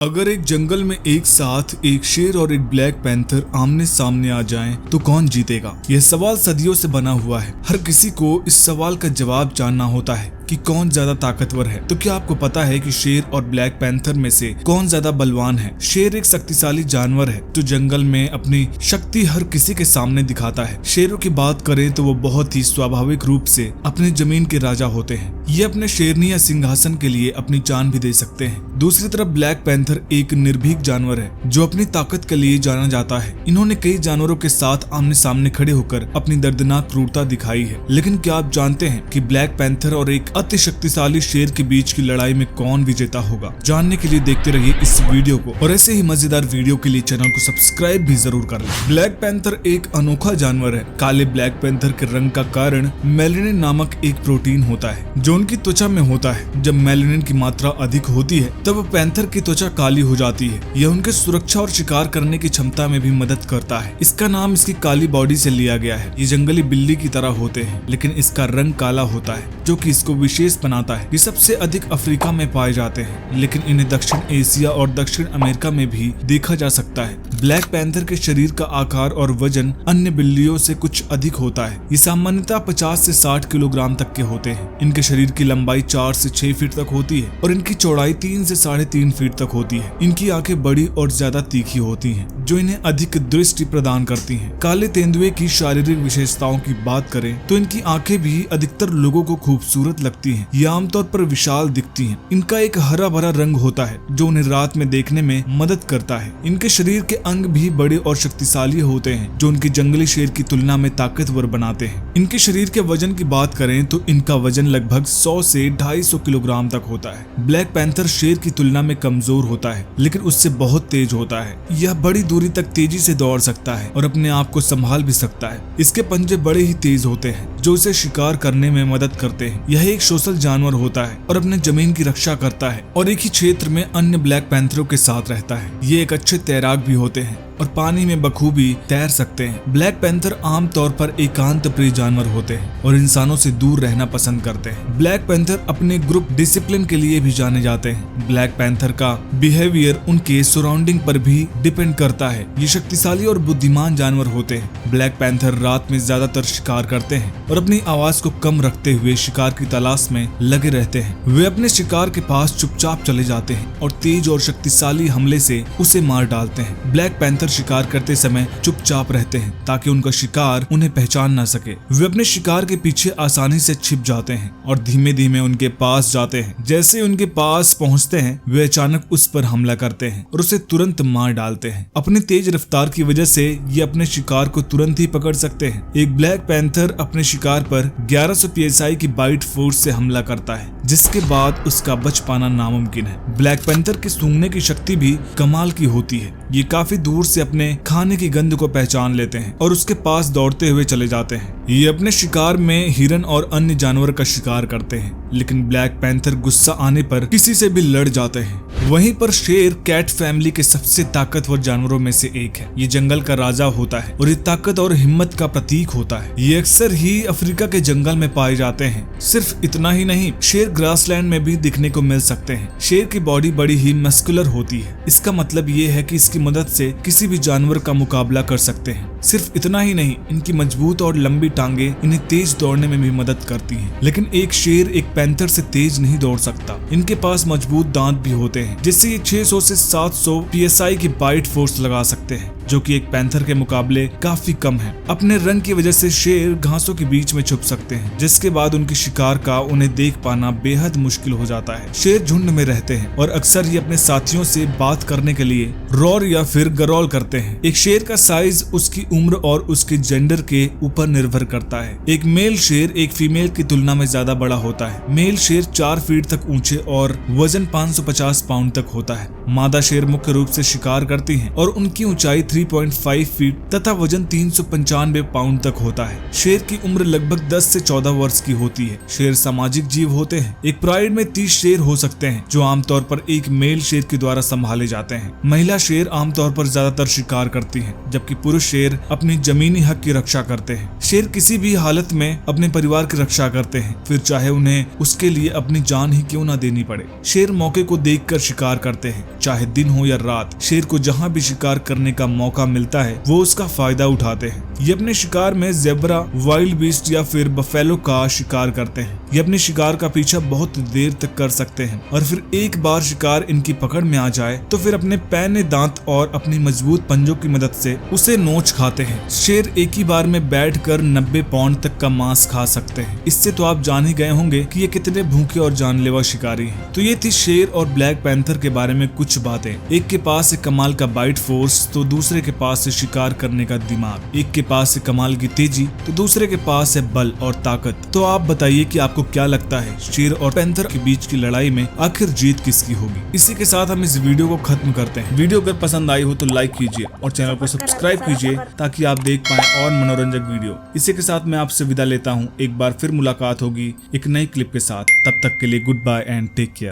अगर एक जंगल में एक साथ एक शेर और एक ब्लैक पैंथर आमने सामने आ जाएं, तो कौन जीतेगा? यह सवाल सदियों से बना हुआ है। हर किसी को इस सवाल का जवाब जानना होता है कि कौन ज्यादा ताकतवर है। तो क्या आपको पता है कि शेर और ब्लैक पैंथर में से कौन ज्यादा बलवान है? शेर एक शक्तिशाली जानवर है जो जंगल में अपनी शक्ति हर किसी के सामने दिखाता है। शेरों की बात करें तो वो बहुत ही स्वाभाविक रूप से अपने जमीन के राजा होते हैं। ये अपने शेरनी या सिंहासन के लिए अपनी जान भी दे सकते हैं। दूसरी तरफ ब्लैक पैंथर एक निर्भीक जानवर है जो अपनी ताकत के लिए जाना जाता है। इन्होंने कई जानवरों के साथ आमने सामने खड़े होकर अपनी दर्दनाक क्रूरता दिखाई है। लेकिन क्या आप जानते हैं कि ब्लैक पैंथर और एक अति शक्तिशाली शेर के बीच की लड़ाई में कौन विजेता होगा? जानने के लिए देखते रहिए इस वीडियो को, और ऐसे ही मजेदार वीडियो के लिए चैनल को सब्सक्राइब भी जरूर कर लें। ब्लैक पैंथर एक अनोखा जानवर है। काले ब्लैक पैंथर के रंग का कारण मेलानिन नामक एक प्रोटीन होता है जो उनकी त्वचा में होता है। जब मेलानिन की मात्रा अधिक होती है तब पैंथर की त्वचा काली हो जाती है। यह उनके सुरक्षा और शिकार करने की क्षमता में भी मदद करता है। इसका नाम इसकी काली बॉडी से लिया गया है। ये जंगली बिल्ली की तरह होते हैं, लेकिन इसका रंग काला होता है जो कि इसको विशेष बनाता है। ये सबसे अधिक अफ्रीका में पाए जाते हैं, लेकिन इन्हें दक्षिण एशिया और दक्षिण अमेरिका में भी देखा जा सकता है। ब्लैक पैंथर के शरीर का आकार और वजन अन्य बिल्लियों से कुछ अधिक होता है। ये सामान्यतः 50 से 60 किलोग्राम तक के होते हैं। इनके शरीर की लंबाई 4 से 6 फीट तक होती है और इनकी चौड़ाई 3 से 3.5 फीट तक होती है। इनकी आंखें बड़ी और ज्यादा तीखी होती हैं, जो इन्हें अधिक दृष्टि प्रदान करती हैं। काले तेंदुए की शारीरिक विशेषताओं की बात करें तो इनकी आंखें भी अधिकतर लोगों को खूबसूरत लगती हैं। ये आमतौर पर विशाल दिखती हैं। इनका एक हरा भरा रंग होता है जो उन्हें रात में देखने में मदद करता है। इनके शरीर के अंग भी बड़े और शक्तिशाली होते हैं जो उनकी जंगली शेर की तुलना में ताकतवर बनाते हैं। इनके शरीर के वजन की बात करें तो इनका वजन लगभग 100 से 250 किलोग्राम तक होता है। ब्लैक पैंथर शेर की तुलना में कमजोर होता है, लेकिन उससे बहुत तेज होता है। यह बड़ी दूरी तक तेजी से दौड़ सकता है और अपने आप को संभाल भी सकता है। इसके पंजे बड़े ही तेज होते हैं जो इसे शिकार करने में मदद करते हैं। यह एक सोशल जानवर होता है और अपने जमीन की रक्षा करता है और एक ही क्षेत्र में अन्य ब्लैक पैंथरों के साथ रहता है। ये एक अच्छे तैराक भी होते हैं और पानी में बखूबी तैर सकते हैं। ब्लैक पैंथर आमतौर पर एकांत प्रिय जानवर होते हैं और इंसानों से दूर रहना पसंद करते हैं। ब्लैक पैंथर अपने ग्रुप डिसिप्लिन के लिए भी जाने जाते हैं। ब्लैक पैंथर का बिहेवियर उनके सराउंडिंग पर भी डिपेंड करता है। ये शक्तिशाली और बुद्धिमान जानवर होते हैं। ब्लैक पैंथर रात में ज्यादातर शिकार करते हैं और अपनी आवाज को कम रखते हुए शिकार की तलाश में लगे रहते हैं। वे अपने शिकार के पास चुपचाप चले जाते हैं और तेज और शक्तिशाली हमले से उसे मार डालते हैं। ब्लैक पैंथर शिकार करते समय चुपचाप रहते हैं ताकि उनका शिकार उन्हें पहचान ना सके। वे अपने शिकार के पीछे आसानी से छिप जाते हैं और धीमे धीमे उनके पास जाते हैं। जैसे उनके पास पहुंचते हैं वे अचानक उस पर हमला करते हैं और उसे तुरंत मार डालते हैं। अपनी तेज रफ्तार की वजह से ये अपने शिकार को तुरंत ही पकड़ सकते हैं। एक ब्लैक पैंथर अपने शिकार पर 1100 psi की बाइट फोर्स से हमला करता है, जिसके बाद उसका बच पाना नामुमकिन है। ब्लैक पैंथर की सूंघने की शक्ति भी कमाल की होती है। ये काफी दूर से अपने खाने की गंध को पहचान लेते हैं और उसके पास दौड़ते हुए चले जाते हैं। ये अपने शिकार में हिरन और अन्य जानवर का शिकार करते हैं, लेकिन ब्लैक पैंथर गुस्सा आने पर किसी से भी लड़ जाते हैं। वहीं पर शेर कैट फैमिली के सबसे ताकतवर जानवरों में से एक है। ये जंगल का राजा होता है और ये ताकत और हिम्मत का प्रतीक होता है। ये अक्सर ही अफ्रीका के जंगल में पाए जाते हैं। सिर्फ इतना ही नहीं, शेर ग्रासलैंड में भी दिखने को मिल सकते हैं। शेर की बॉडी बड़ी ही मस्कुलर होती है। इसका मतलब ये है कि इसकी मदद से किसी भी जानवर का मुकाबला कर सकते हैं। सिर्फ इतना ही नहीं, इनकी मजबूत और लंबी टांगे इन्हें तेज दौड़ने में भी मदद करती हैं। लेकिन एक शेर एक पैंथर से तेज नहीं दौड़ सकता। इनके पास मजबूत दांत भी होते हैं, जिससे ये 600 से 700 psi की बाइट फोर्स लगा सकते हैं, जो कि एक पैंथर के मुकाबले काफी कम है। अपने रंग की वजह से शेर घासों के बीच में छुप सकते हैं, जिसके बाद उनके शिकार का उन्हें देख पाना बेहद मुश्किल हो जाता है। शेर झुंड में रहते हैं और अक्सर ये अपने साथियों से बात करने के लिए रोर या फिर गरौल करते हैं। एक शेर का साइज उसकी उम्र और उसके जेंडर के ऊपर निर्भर करता है। एक मेल शेर एक फीमेल की तुलना में ज्यादा बड़ा होता है। मेल शेर 4 फीट तक ऊंचे और वजन 550 पाउंड तक होता है। मादा शेर मुख्य रूप से शिकार करती हैं और उनकी ऊंचाई 3.5 फीट तथा वजन 395 पाउंड तक होता है। शेर की उम्र लगभग 10 से 14 वर्ष की होती है। शेर सामाजिक जीव होते हैं। एक प्राइड में 30 शेर हो सकते हैं, जो आमतौर पर एक मेल शेर के द्वारा संभाले जाते हैं। महिला शेर आमतौर पर ज्यादातर शिकार करती हैं, जबकि पुरुष शेर अपनी जमीनी हक की रक्षा करते हैं। शेर किसी भी हालत में अपने परिवार की रक्षा करते हैं, फिर चाहे उन्हें उसके लिए अपनी जान ही क्यों न देनी पड़े। शेर मौके को देखकर शिकार करते हैं, चाहे दिन हो या रात। शेर को जहां भी शिकार करने का मौका मिलता है वो उसका फायदा उठाते हैं। ये अपने शिकार में ज़ेब्रा, वाइल्ड बीस्ट या फिर बफेलो का शिकार करते हैं। ये अपने शिकार का पीछा बहुत देर तक कर सकते हैं और फिर एक बार शिकार इनकी पकड़ में आ जाए तो फिर अपने पैने दांत और अपनी मजबूत पंजों की मदद से उसे नोच खाते हैं। शेर एक ही बार में बैठकर 90 पाउंड तक का मांस खा सकते हैं। इससे तो आप जान ही गए होंगे कि ये कितने भूखे और जानलेवा शिकारी हैं। तो ये थी शेर और ब्लैक पैंथर के बारे में कुछ बातें। एक के पास है कमाल का बाइट फोर्स तो दूसरे के पास है शिकार करने का दिमाग। एक के पास है कमाल की तेजी तो दूसरे के पास है बल और ताकत। तो आप बताइए कि आपको क्या लगता है, शेर और पैंथर के बीच की लड़ाई में आखिर जीत किसकी होगी? इसी के साथ हम इस वीडियो को खत्म करते हैं। वीडियो अगर पसंद आई हो तो लाइक कीजिए और चैनल को सब्सक्राइब कीजिए ताकि आप देख पाएं और मनोरंजक वीडियो। इसी के साथ मैं आपसे विदा लेता हूँ। एक बार फिर मुलाकात होगी एक नई क्लिप के साथ। तब तक के लिए goodbye and take care.